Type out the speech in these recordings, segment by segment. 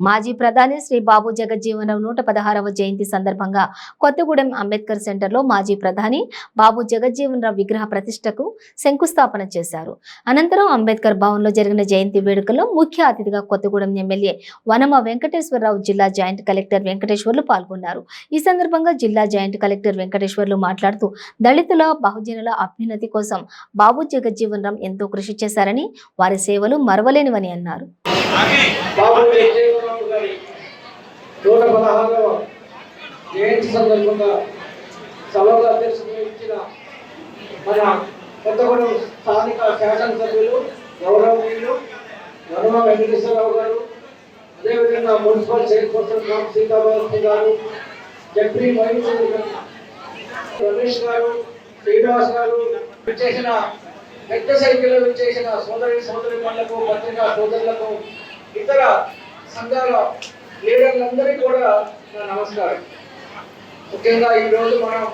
మాజీ ప్రధాని శ్రీ బాబు జగజ్జీవనరావు 116వ జయంతి సందర్భంగా కొత్తగూడెం అంబేద్కర్ సెంటర్లో మాజీ ప్రధాని బాబు జగజ్జీవనరావు విగ్రహ ప్రతిష్టకు శంకుస్థాపన చేశారు. అనంతరం అంబేద్కర్ భవన్లో జరిగిన జయంతి వేడుకల్లో ముఖ్య అతిథిగా కొత్తగూడెం ఎమ్మెల్యే వనమ వెంకటేశ్వరరావు, జిల్లా జాయింట్ కలెక్టర్ వెంకటేశ్వర్లు పాల్గొన్నారు. ఈ సందర్భంగా జిల్లా జాయింట్ కలెక్టర్ వెంకటేశ్వర్లు మాట్లాడుతూ దళితుల, బహుజనుల అభ్యున్నతి కోసం బాబు జగజ్జీవనరావు ఎంతో కృషి చేశారని, వారి సేవలు మరవలేనివని అన్నారు. 116వ జయంతి సందర్భంగా సభలో అధ్యక్షత ఇచ్చిన మన కొత్తగూడెం స్థానిక శాసనసభ్యులు గౌరవనీయులు వనమ వెంకటేశ్వరరావు గారు, అదేవిధంగా మున్సిపల్ చైర్పర్సన్ రామ్ సీతారామన్ గారు, జడ్పీ వైస్ రమేష్ గారు, శ్రీనివాస్ గారు, విచ్చేసిన పెద్ద సంఖ్యలో విచ్చేసిన సోదరిమణులకు, పత్రికా సోదరులకు, ఇతర సంఘాల లీడర్లందరికీ కూడా నా నమస్కారం. ముఖ్యంగా ఈరోజు మనం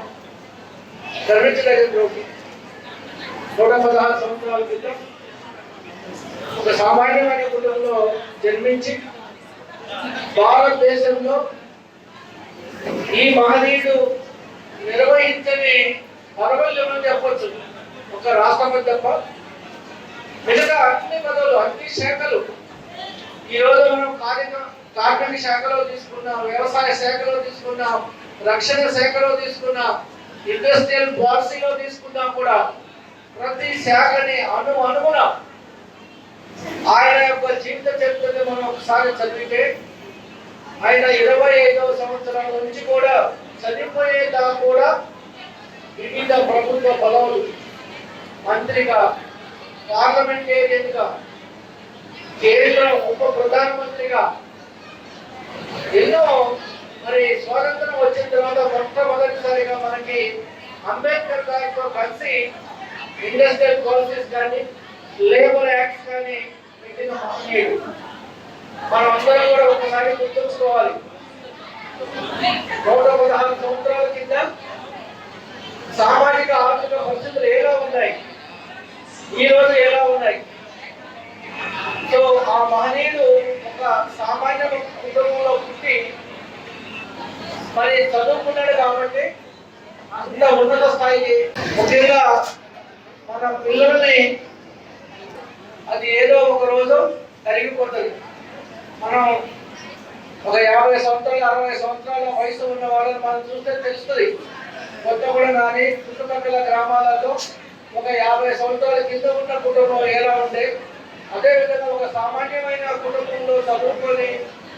గర్వించదగిన రోజు. 116 సంవత్సరాల క్రితం ఒక సామాన్యమైన కుటుంబంలో జన్మించి భారతదేశంలో ఈ మహనీయుడు నిర్వహించని పరవల్యమని చెప్పొచ్చు. ఒక రాష్ట్రపతి తప్ప మిగతా అన్ని పదవులు, అన్ని శాఖలు ఈరోజు మనం కార్మిక శాఖలో తీసుకున్నాం, వ్యవసాయ శాఖలో తీసుకున్నాం, రక్షణ శాఖలో తీసుకున్నాం, ఇండస్ట్రియల్ పాలసీలో తీసుకున్నా కూడా ప్రతి శాఖని అనుగుణ ఆయన యొక్క జీవిత చరిత్రని మనం ఒకసారి చదివితే ఆయన 25వ సంవత్సరాల నుంచి కూడా చనిపోయేదాకా కూడా వివిధ ప్రభుత్వ పదవులు, మంత్రిగా, పార్లమెంటేరియన్గా, కేంద్ర ఉప ప్రధానమంత్రిగా ఎన్నో మరి స్వాతంత్రం వచ్చిన తర్వాత మొట్టమొదటిసారిగా మనకి అంబేద్కర్ గారితో కలిసి ఇండస్ట్రియల్ పాలసీస్ కానీ, లేబర్ యాక్ట్స్ కానీ పెట్టిన మహనీయుడు. మనం అందరం కూడా ఒకసారి గుర్తుంచుకోవాలి. 116 సంవత్సరాల కింద సామాజిక ఆర్థిక పరిస్థితులు ఎలా ఉన్నాయి, ఈ రోజు ఎలా ఉన్నాయి. సో ఆ మహనీయుడు ఒక సామాన్య కుటుంబంలో పుట్టి మరి చదువుకున్నాడు కాబట్టి అంత ఉన్నత స్థాయికి, ముఖ్యంగా మన పిల్లల్ని అది ఏదో ఒక రోజు కరిగిపోతుంది. మనం ఒక 50 సంవత్సరాలు 60 సంవత్సరాల వయసు ఉన్న వాళ్ళని మనం చూస్తే తెలుస్తుంది. కొత్తగూడెం కానీ చుట్టుపక్కల గ్రామాలలో ఒక 50 సంవత్సరాల కింద ఉన్న కుటుంబం ఎలా ఉండే, అదేవిధంగా ఒక సామాన్యమైన కుటుంబంలో చదువుకొని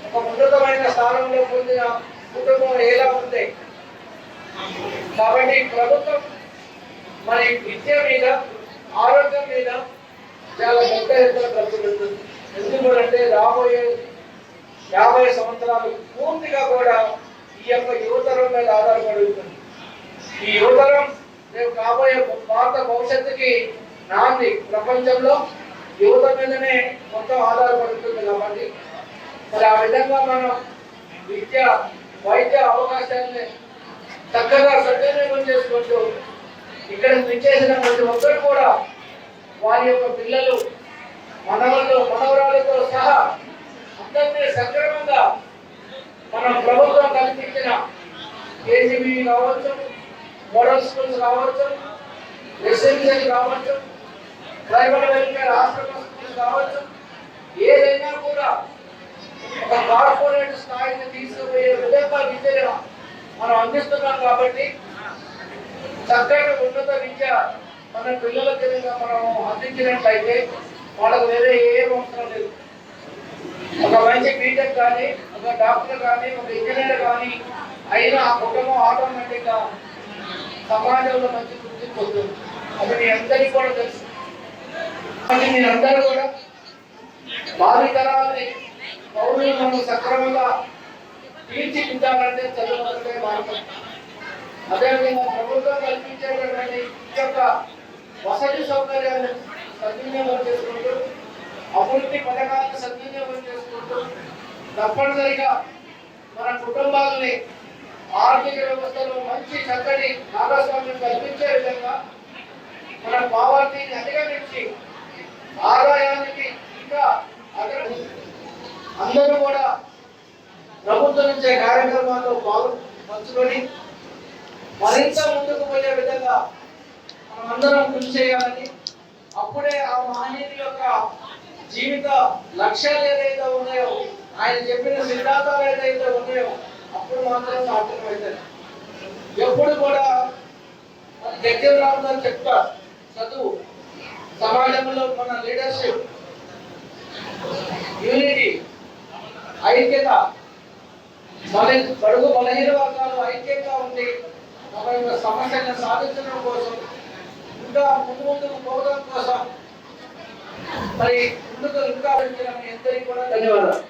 ఒక ఉన్నతమైన స్థానంలో పొందిన కుటుంబం ఎలా ఉంది. కాబట్టి ప్రభుత్వం మరి విద్య మీద, ఆరోగ్యం మీద చాలా పెద్ద ఎత్తున ఖర్చు పెడుతుంది. ఎందుకంటే రాబోయే 50 సంవత్సరాలు పూర్తిగా కూడా ఈ యొక్క యువతరం మీద ఆధారపడి ఉంటుంది. ఈ యువతరం రేపు కాబోయే భారత భవిష్యత్తుకి నాంది. ప్రపంచంలో యువత మీదనే మొత్తం ఆధారపడుతుంది. కాబట్టి మరి ఆ విధంగా మనం విద్య, వైద్య అవకాశాలని చక్కగా సద్వినియోగం చేసుకుంటూ ఇక్కడ విచ్చేసిన ప్రతి ఒక్కరు కూడా వారి యొక్క పిల్లలు, మనవళ్ళు, మనవరాలతో సహా అందరినీ సక్రమంగా మన ప్రభుత్వం కల్పించిన కేజీబీ కావచ్చు, మోడల్ స్కూల్స్ కావచ్చు, రెసిడెన్షియల్ కావచ్చు, ట్రైబల్ వెల్ఫేర్ ఆశ్రమ స్కూల్స్ కావచ్చు, ఏదైనా కూడా ఒక కార్పొరేట్ స్థాయిని తీసుకుపోయే విధంగా విద్యను మనం అందిస్తున్నాం. కాబట్టి చక్కటి ఉన్నత విద్య మన పిల్లలకి మనం అందించినట్లయితే వాళ్ళకు వేరే ఏం అవసరం లేదు. ఒక మంచి బీటెక్ కానీ, ఒక డాక్టర్ కానీ, ఒక ఇంజనీర్ కానీ అయినా ఆ కుటుంబం ఆటోమేటిక్గా సమాజంలో మంచి గుర్తింపు వస్తుంది. అది మీ అందరికీ కూడా తెలుసు. అది మీరందరూ కూడా భావితరాలని పౌరులు మనం సక్రమంగా తీర్చిదిద్దాలంటే చదువుకుంటే మార్గం. అదేవిధంగా ప్రభుత్వం కల్పించేటటువంటి ఈ యొక్క వసతి సౌకర్యాలను సద్వినియోగం చేసుకుంటూ, అభివృద్ధి పథకాలను సద్వినియోగం చేసుకుంటూ, తప్పనిసరిగా మన కుటుంబాలని ఆర్థిక వ్యవస్థలో మంచి చక్కటి భాగస్వామ్యం కల్పించే విధంగా మన పావర్టీని అధిగమించి ఆదాయానికి ఇంకా అందరూ కూడా ప్రభుత్వం నుంచే కార్యక్రమాల్లో పంచుకొని మరింత ముందుకు పోయే విధంగా మనం అందరం కృషి చేయాలని, అప్పుడే ఆ మహనీయుని యొక్క జీవిత లక్ష్యాలు ఏదైతే ఉన్నాయో, ఆయన చెప్పిన సిద్ధాంతాలు ఏదైతే ఉన్నాయో అప్పుడు మాత్రం సాధ్యమవుతుంది. ఎప్పుడు కూడా జగ్జీవన్ గారు చెప్తారు, చదువు సమాజంలో మన లీడర్షిప్, యూనిటీ, ఐక్యత, బడుగు బలహీన వర్గాలు ఐక్యంగా ఉండి మన యొక్క సమస్యలను సాధించడం కోసం, ఇంకా ముందుకు పోవడం కోసం మరి ముందుకు ఇంకా ఎందరికీ కూడా ధన్యవాదాలు.